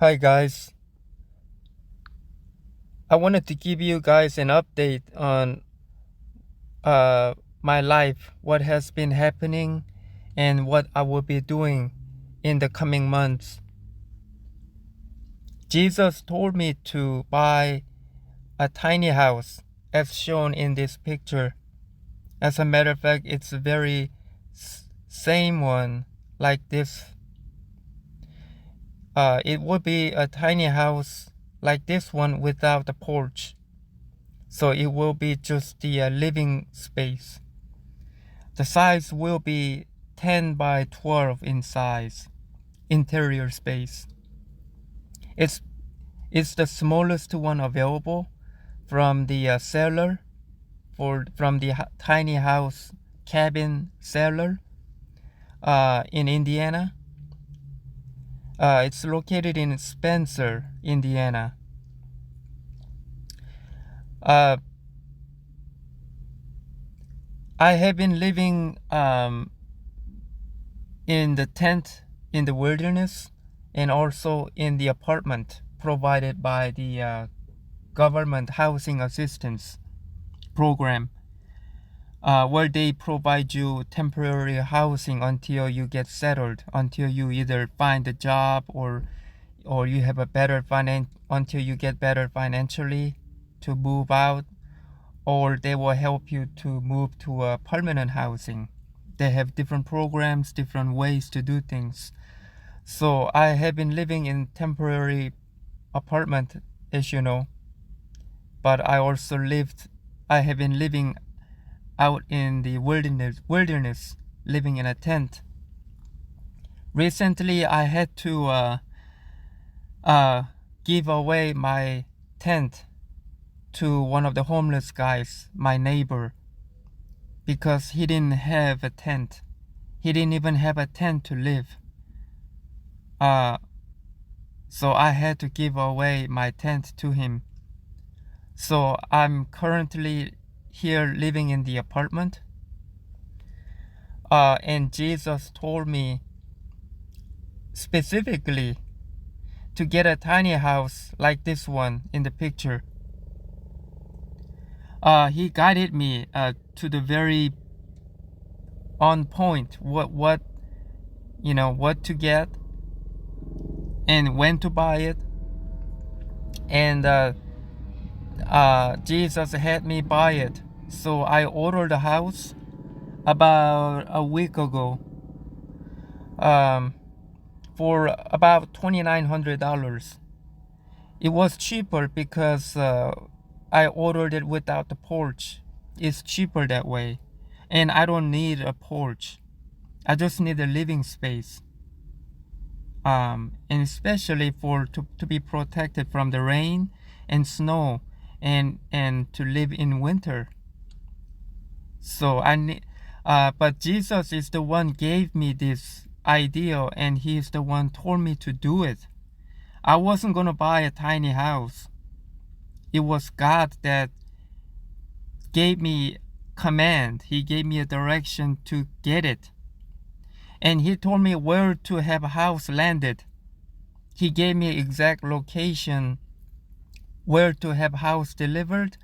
Hi guys, I wanted to give you guys an update on uh, my life, what has been happening, and what I will be doing in the coming months. Jesus told me to buy a tiny house, as shown in this picture. As a matter of fact, it's a very same one like this. It would be a tiny house like this one without a porch. So it will be just the living space. The size will be 10 by 12 in size, interior space. It's, it's the smallest one available from the seller, from the tiny house cabin seller in Indiana. It's located in Spencer, Indiana. I have been living in the tent in the wilderness and also in the apartment provided by the government housing assistance program, where they provide you temporary housing until you get settled, until you either find a job or you have a better until you get better financially to move out, or they will help you to move to a permanent housing. They have different programs, different ways to do things. So I have been living in temporary apartment, as you know, but I have been living out in the wilderness, living in a tent. Recently, I had to give away my tent to one of the homeless guys, my neighbor, because he didn't have a tent. He didn't even have a tent to live. So I had to give away my tent to him. So I'm currently here living in the apartment. And Jesus told me specifically to get a tiny house like this one in the picture. He guided me to the very on point what to get and when to buy it. And Jesus had me buy it. So I ordered a house about a week ago for about $2,900. It was cheaper because I ordered it without the porch. It's cheaper that way. And I don't need a porch. I just need a living space. And especially to be protected from the rain and snow and to live in winter. So I need but Jesus is the one gave me this idea, and he's the one told me to do it. I wasn't gonna buy a tiny house. It was God that gave me command. He gave me a direction to get it. And he told me where to have a house landed. He gave me exact location where to have house delivered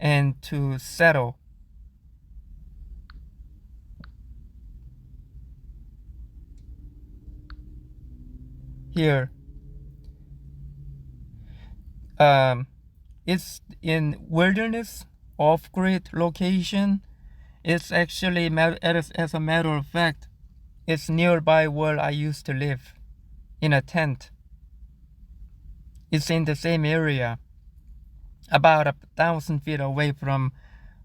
and to settle. Here. It's in wilderness, off-grid location. It's actually, as a matter of fact, it's nearby where I used to live, in a tent. It's in the same area, about 1,000 feet away from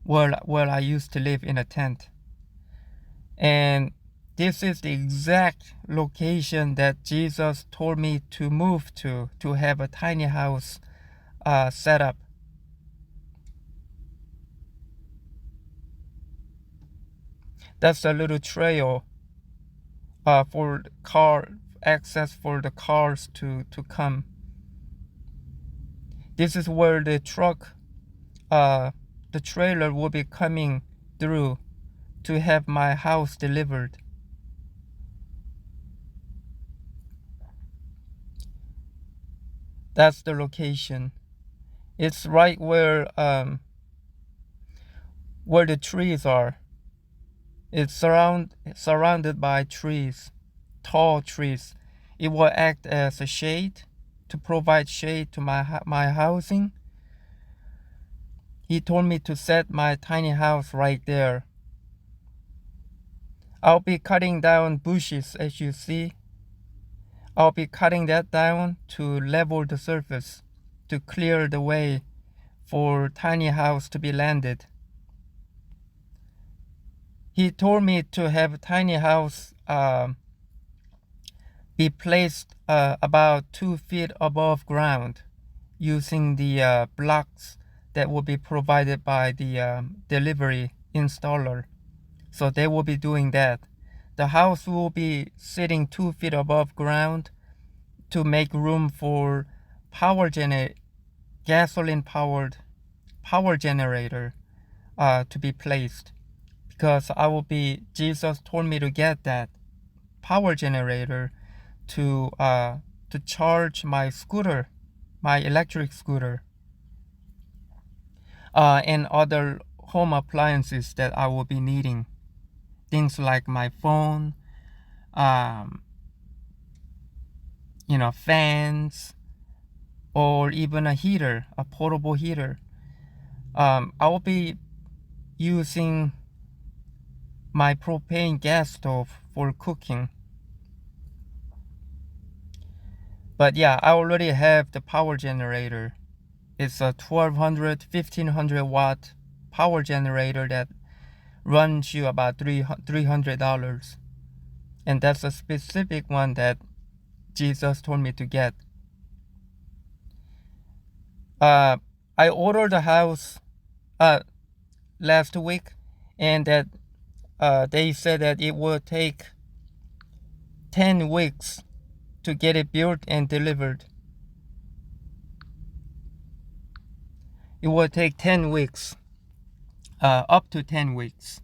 where I used to live in a tent. And this is the exact location that Jesus told me to move to have a tiny house set up. That's a little trail for car access for the cars to come. This is where the trailer will be coming through to have my house delivered. That's the location. It's right where the trees are. It's surrounded by trees, tall trees. It will act as a shade to provide shade to my housing. He told me to set my tiny house right there. I'll be cutting down bushes, as you see. I'll be cutting that down to level the surface, to clear the way for tiny house to be landed. He told me to have tiny house be placed about 2 feet above ground using the blocks that will be provided by the delivery installer. So they will be doing that. The house will be sitting 2 feet above ground to make room for gasoline powered power generator to be placed, because Jesus told me to get that power generator to charge my scooter, my electric scooter, and other home appliances that I will be needing. Things like my phone, fans, or even a heater, a portable heater. I will be using my propane gas stove for cooking. But yeah, I already have the power generator. It's a 1500 watt power generator that runs you about $300. And that's a specific one that Jesus told me to get. I ordered the house last week, and that they said that it will take 10 weeks to get it built and delivered. It will take 10 weeks, up to 10 weeks.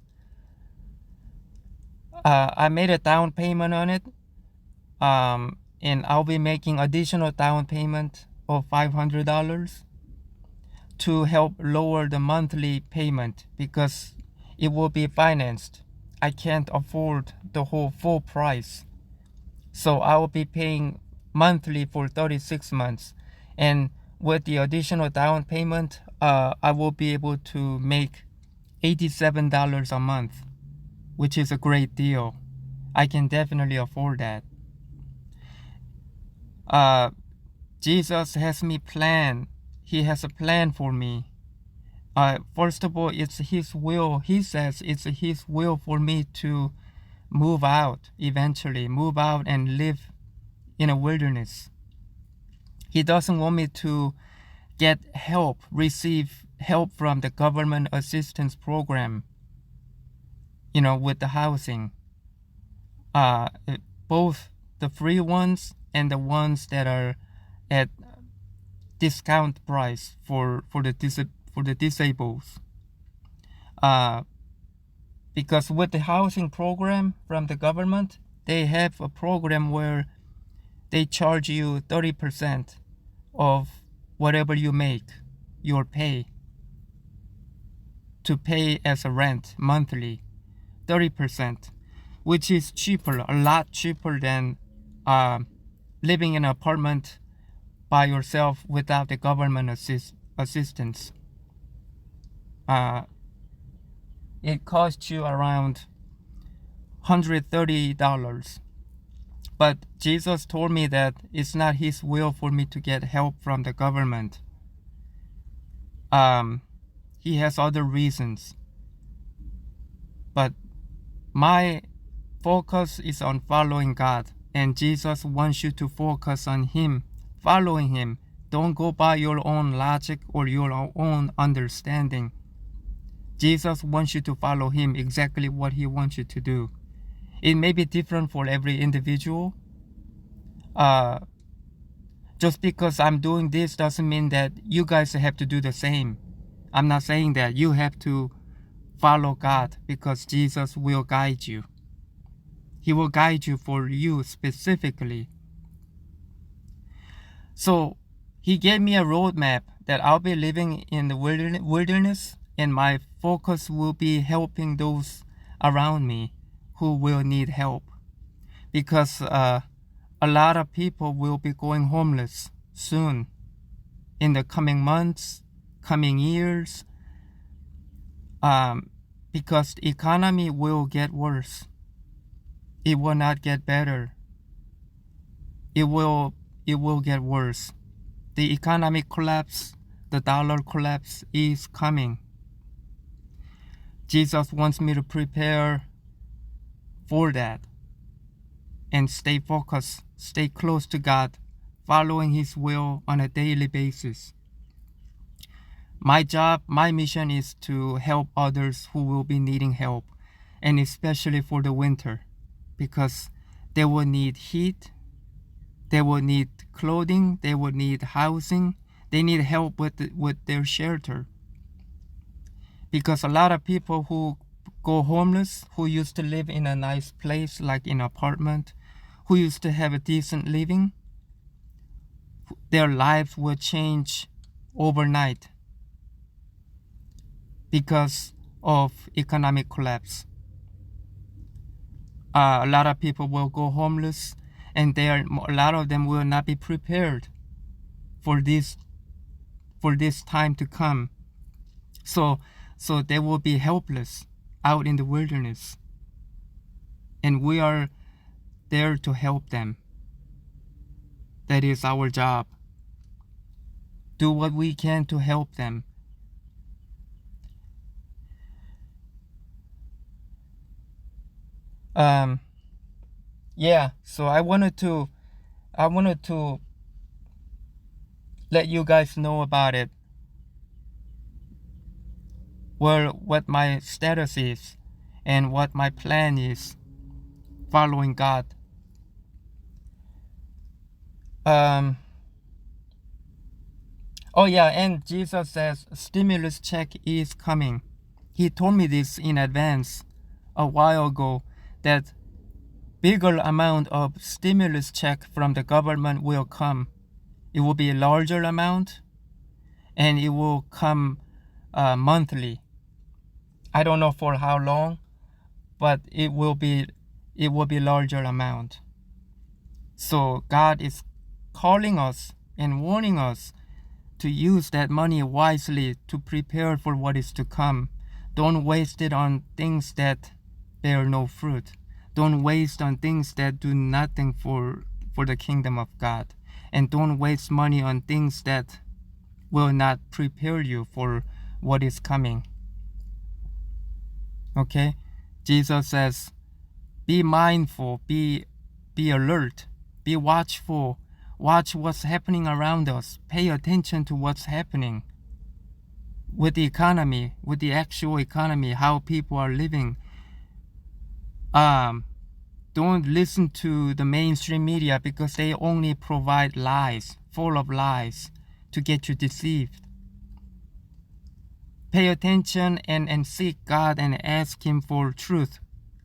I made a down payment on it, and I'll be making additional down payment of $500 to help lower the monthly payment, because it will be financed. I can't afford the whole full price. So I will be paying monthly for 36 months. And with the additional down payment, I will be able to make $87 a month, which is a great deal. I can definitely afford that. Jesus has me plan. He has a plan for me. First of all, it's His will. He says it's His will for me to move out eventually, move out and live in a wilderness. He doesn't want me to get help, receive help from the government assistance program, with the housing. Both the free ones and the ones that are at discount price for the disabled. Because with the housing program from the government, they have a program where they charge you 30% of whatever you make, your pay, to pay as a rent monthly, 30%, which is cheaper, a lot cheaper than living in an apartment by yourself without the government assistance. It costs you around $130. But Jesus told me that it's not His will for me to get help from the government. He has other reasons. But my focus is on following God, and Jesus wants you to focus on Him, following Him. Don't go by your own logic or your own understanding. Jesus wants you to follow Him, exactly what He wants you to do. It may be different for every individual. Just because I'm doing this doesn't mean that you guys have to do the same. I'm not saying that you have to follow God, because Jesus will guide you. He will guide you for you specifically. So He gave me a roadmap that I'll be living in the wilderness, and my focus will be helping those around me who will need help. Because a lot of people will be going homeless soon, in the coming months, coming years, because the economy will get worse. It will not get better. It will get worse. The economic collapse, the dollar collapse is coming. Jesus wants me to prepare for that and stay focused, stay close to God, following His will on a daily basis. My job, my mission is to help others who will be needing help, and especially for the winter, because they will need heat, they will need clothing, they will need housing, they need help with their shelter. Because a lot of people who go homeless, who used to live in a nice place like in an apartment, who used to have a decent living, their lives will change overnight because of economic collapse. A lot of people will go homeless, and a lot of them will not be prepared for this time to come. So they will be helpless out in the wilderness, and we are there to help them. That is our job. Do what we can to help them. Yeah, so I wanted to let you guys know about it. What my status is and what my plan is following God. Oh yeah, and Jesus says stimulus check is coming. He told me this in advance a while ago, that bigger amount of stimulus check from the government will come. It will be a larger amount, and it will come monthly. I don't know for how long, but it will be larger amount. So God is calling us and warning us to use that money wisely to prepare for what is to come. Don't waste it on things that bear no fruit. Don't waste on things that do nothing for the kingdom of God. And don't waste money on things that will not prepare you for what is coming. Okay? Jesus says, be mindful, be alert, be watchful. Watch what's happening around us. Pay attention to what's happening with the economy, with the actual economy, how people are living. Don't listen to the mainstream media, because they only provide lies, full of lies, to get you deceived. Pay attention and seek God and ask Him for truth.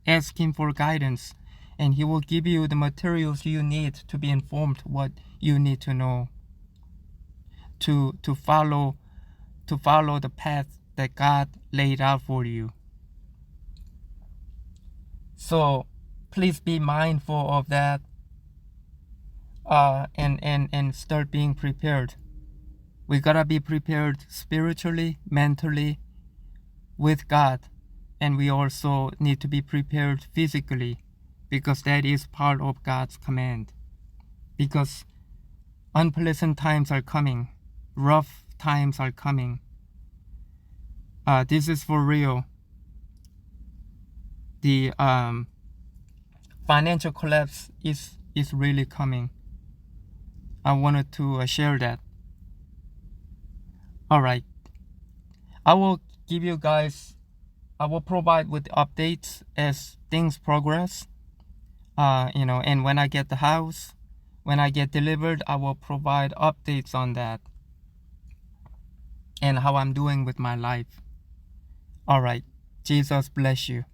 Ask Him for guidance, and He will give you the materials you need to be informed what you need to know, to follow the path that God laid out for you. So please be mindful of that, and start being prepared. We gotta be prepared spiritually, mentally, with God, and we also need to be prepared physically, because that is part of God's command. Because unpleasant times are coming, rough times are coming. This is for real. The financial collapse is really coming. I wanted to share that. All right. I will provide with updates as things progress. And when I get the house, when I get delivered, I will provide updates on that and how I'm doing with my life. All right. Jesus bless you.